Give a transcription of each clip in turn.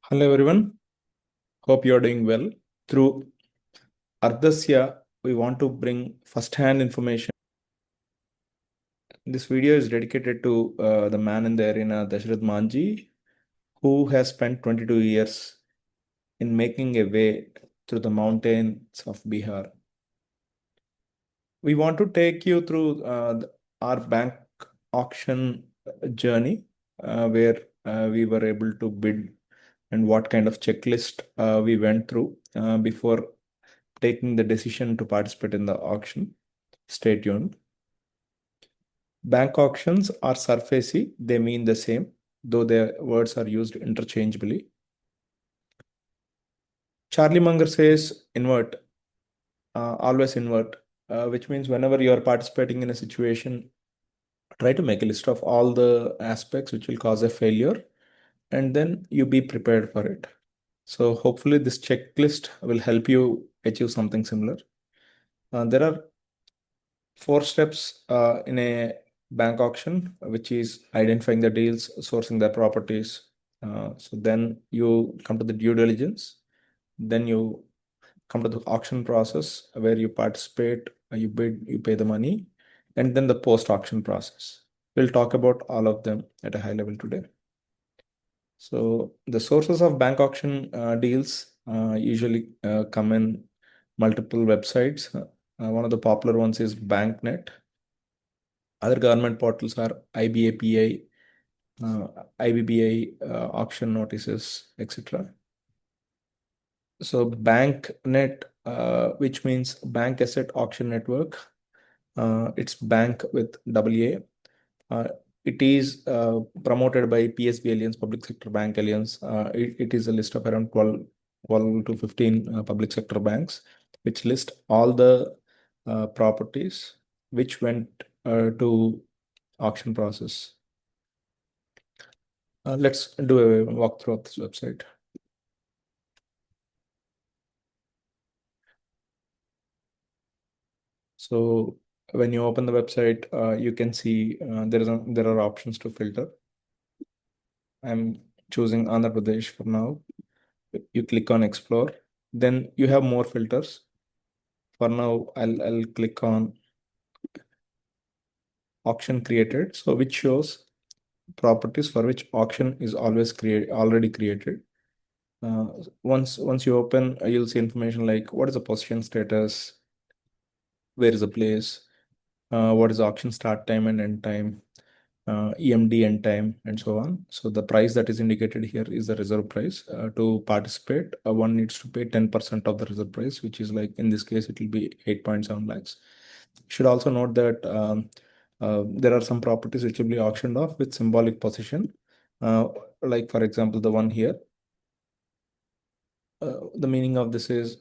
Hello everyone, hope you are doing well. Through Arthasya, we want to bring first-hand information. This video is dedicated to the man in the arena, Dashrath Manji, who has spent 22 years in making a way through the mountains of Bihar. We want to take you through our bank auction journey, where we were able to bid and what kind of checklist we went through before taking the decision to participate in the auction. Stay tuned. Bank auctions are SARFAESI. They mean the same, though their words are used interchangeably. Charlie Munger says invert, always invert, which means whenever you are participating in a situation, try to make a list of all the aspects which will cause a failure, and then you be prepared for it. So hopefully this checklist will help you achieve something similar. There are 4 steps in a bank auction, which is identifying the deals, sourcing the properties. So then you come to the due diligence. Then you come to the auction process where you participate, you bid, you pay the money, and then the post-auction process. We'll talk about all of them at a high level today. So the sources of bank auction deals usually come in multiple websites. One of the popular ones is BankNet. Other government portals are IBAPI, IBBI, auction notices, etc. So BankNet, which means Bank Asset Auction Network, it's bank with AA. It is promoted by PSB Alliance, Public Sector Bank Alliance. It is a list of around 12 to 15 public sector banks, which list all the properties which went to auction process. Let's do a walkthrough of this website. So when you open the website, you can see there are options to filter. I'm choosing Andhra Pradesh for now. You click on explore. Then you have more filters. For now, I'll click on auction created. So which shows properties for which auction is already created. Once you open, you'll see information like what is the possession status, where is the place, what is the auction start time and end time, EMD end time, and so on. So the price that is indicated here is the reserve price. To participate, one needs to pay 10% of the reserve price, which is like in this case, it will be 8.7 lakhs. You should also note that there are some properties which will be auctioned off with symbolic possession. Like for example, the one here. The meaning of this is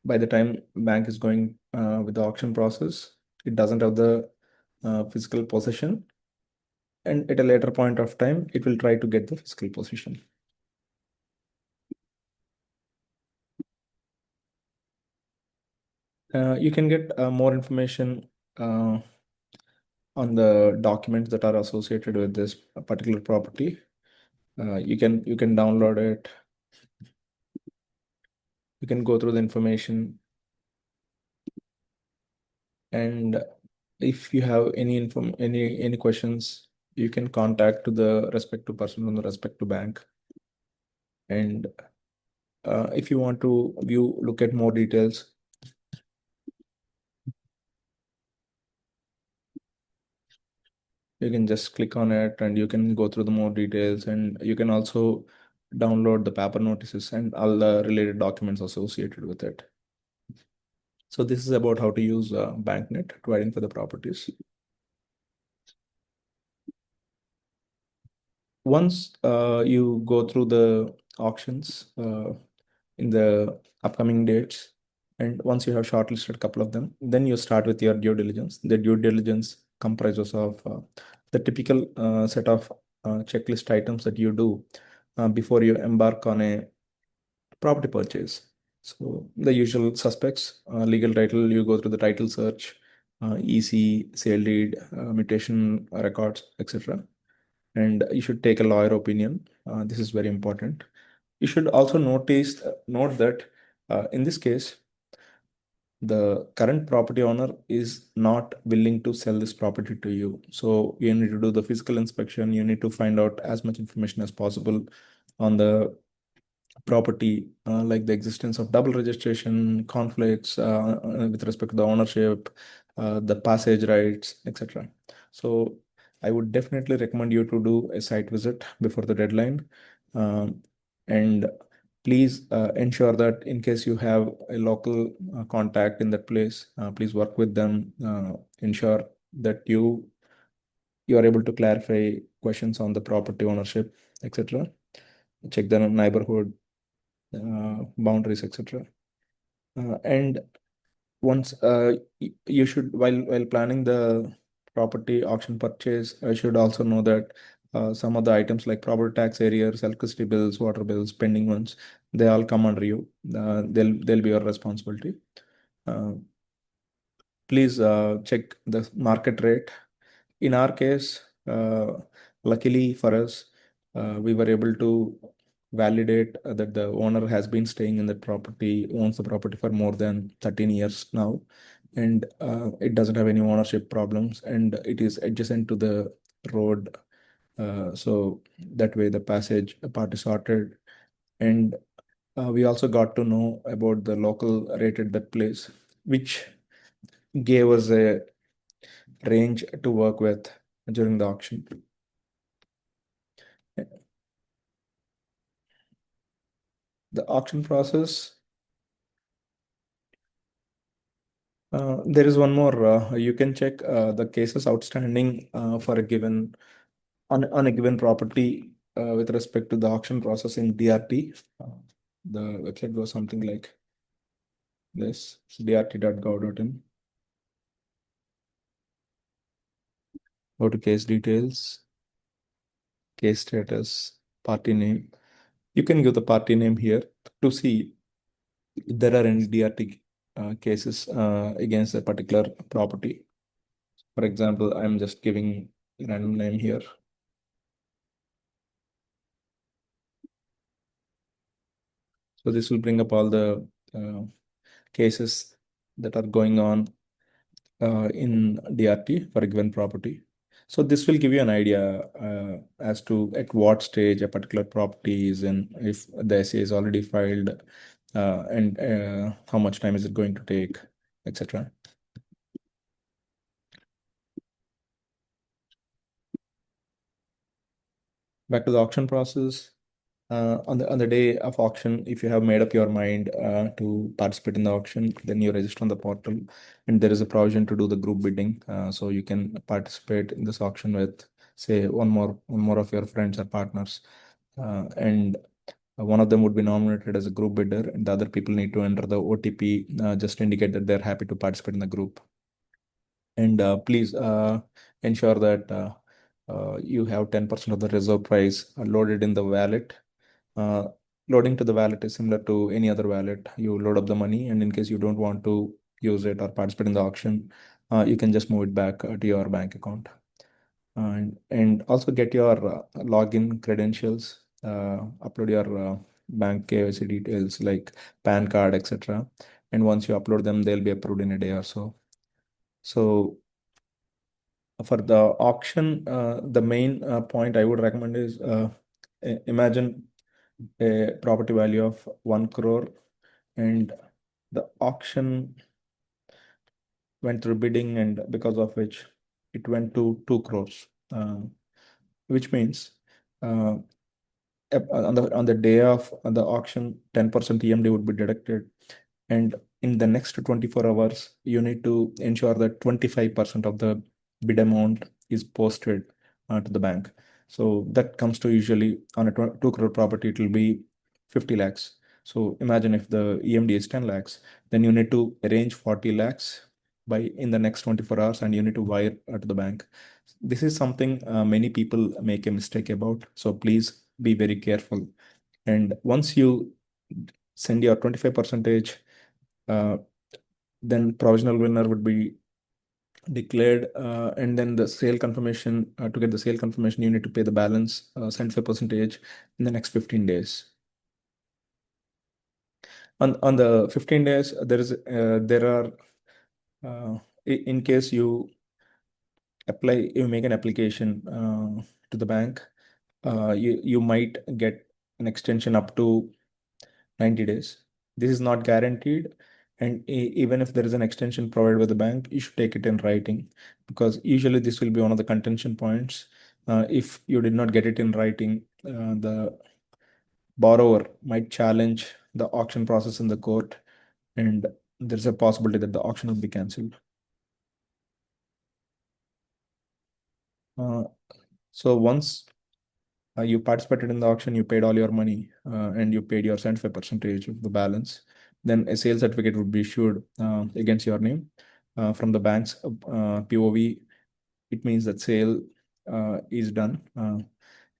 by the time bank is going with the auction process, it doesn't have the physical possession, and at a later point of time, it will try to get the physical possession. You can get more information on the documents that are associated with this particular property. You can download it. You can go through the information, and if you have any questions, you can contact to the respective person from the respective bank. And if you want to look at more details, you can just click on it and you can go through the more details, and you can also download the paper notices and all the related documents associated with it. So this is about how to use BankNet to identify the properties. Once you go through the auctions in the upcoming dates, and once you have shortlisted a couple of them, then you start with your due diligence. The due diligence comprises of the typical set of checklist items that you do before you embark on a property purchase. So the usual suspects, legal title, you go through the title search, EC, sale deed, mutation records, etc. And you should take a lawyer opinion This is very important. You should also note that in this case, the current property owner is not willing to sell this property to you. So you need to do the physical inspection. You need to find out as much information as possible on the property, like the existence of double registration, conflicts with respect to the ownership, the passage rights, etc. So I would definitely recommend you to do a site visit before the deadline. And please ensure that in case you have a local contact in that place, please work with them. Ensure that you are able to clarify questions on the property ownership, etc. Check the neighborhood boundaries, etc. And once you should, while planning the property auction purchase, I should also know that some of the items like property tax arrears, electricity bills, water bills, pending ones, they all come under you. They'll be your responsibility. Uh, Please check the market rate. In our case, luckily for us, we were able to validate that the owner has been staying in the property, owns the property for more than 13 years now, and it doesn't have any ownership problems, and it is adjacent to the road. So that way the passage part is sorted. And we also got to know about the local rate at that place, which gave us a range to work with during the auction. The auction process, there is one more. You can check the cases outstanding for a given on a given property with respect to the auction process in DRT. The website goes something like this: drt.gov.in. Go to case details, case status, party name. You can give the party name here to see if there are any DRT cases against a particular property. For example, I'm just giving a random name here. So this will bring up all the cases that are going on in DRT for a given property. So this will give you an idea as to at what stage a particular property is in, if the SA is already filed, and how much time is it going to take, etc. Back to the auction process. On the day of auction, if you have made up your mind to participate in the auction, then you register on the portal, and there is a provision to do the group bidding. So you can participate in this auction with, say, one more of your friends or partners, and one of them would be nominated as a group bidder, and the other people need to enter the OTP, just to indicate that they're happy to participate in the group. And please ensure that you have 10% of the reserve price loaded in the wallet. uh, Loading to the wallet is similar to any other wallet. You load up the money, and in case you don't want to use it or participate in the auction, you can just move it back to your bank account. And also get your login credentials, upload your bank KYC details like PAN card, etc. And once you upload them, they'll be approved in a day or so. So for the auction, the main point I would recommend is imagine a property value of 1 crore, and the auction went through bidding, and because of which it went to 2 crores, which means uh, on the day of the auction, 10% EMD would be deducted, and in the next 24 hours, you need to ensure that 25% of the bid amount is posted to the bank. So that comes to, usually on a 2 crore property, it will be 50 lakhs. So imagine if the EMD is 10 lakhs, then you need to arrange 40 lakhs by in the next 24 hours, and you need to wire to the bank. This is something many people make a mistake about. So please be very careful. And once you send your 25 percentage, uh, then provisional winner would be declared, and then the sale confirmation. To get the sale confirmation, you need to pay the balance, 75 percentage, in the next 15 days. On the 15 days, there are in case you make an application to the bank, you might get an extension up to 90 days. This is not guaranteed. And even if there is an extension provided by the bank, you should take it in writing, because usually this will be one of the contention points. If you did not get it in writing, the borrower might challenge the auction process in the court, and there's a possibility that the auction will be cancelled. Uh, so once you participated in the auction, you paid all your money, and you paid your 75 percentage of the balance, then a sales certificate would be issued against your name from the bank's POV. It means that sale is done.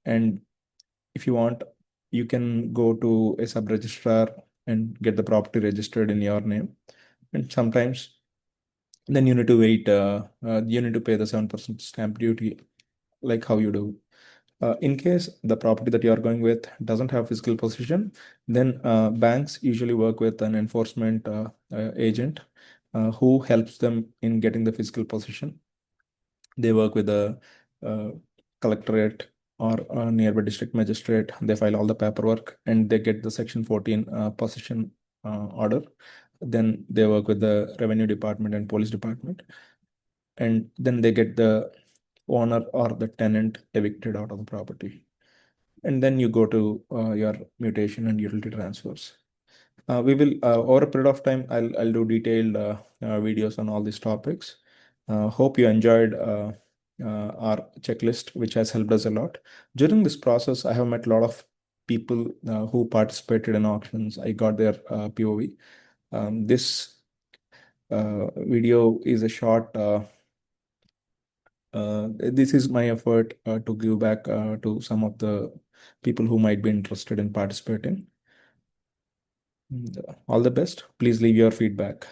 And if you want, you can go to a sub-registrar and get the property registered in your name. And sometimes then you need to wait, you need to pay the 7% stamp duty, like how you do. In case the property that you are going with doesn't have physical possession, then banks usually work with an enforcement agent who helps them in getting the physical possession. They work with the uh, collectorate or a nearby district magistrate. They file all the paperwork and they get the Section 14 possession order. Then they work with the revenue department and police department, and then they get the owner or the tenant evicted out of the property. And then you go to your mutation and utility transfers. We will over a period of time, I'll do detailed videos on all these topics. Hope you enjoyed our checklist, which has helped us a lot. During this process, I have met a lot of people who participated in auctions. I got their POV. This video is a short. This is my effort to give back to some of the people who might be interested in participating. All the best. Please leave your feedback.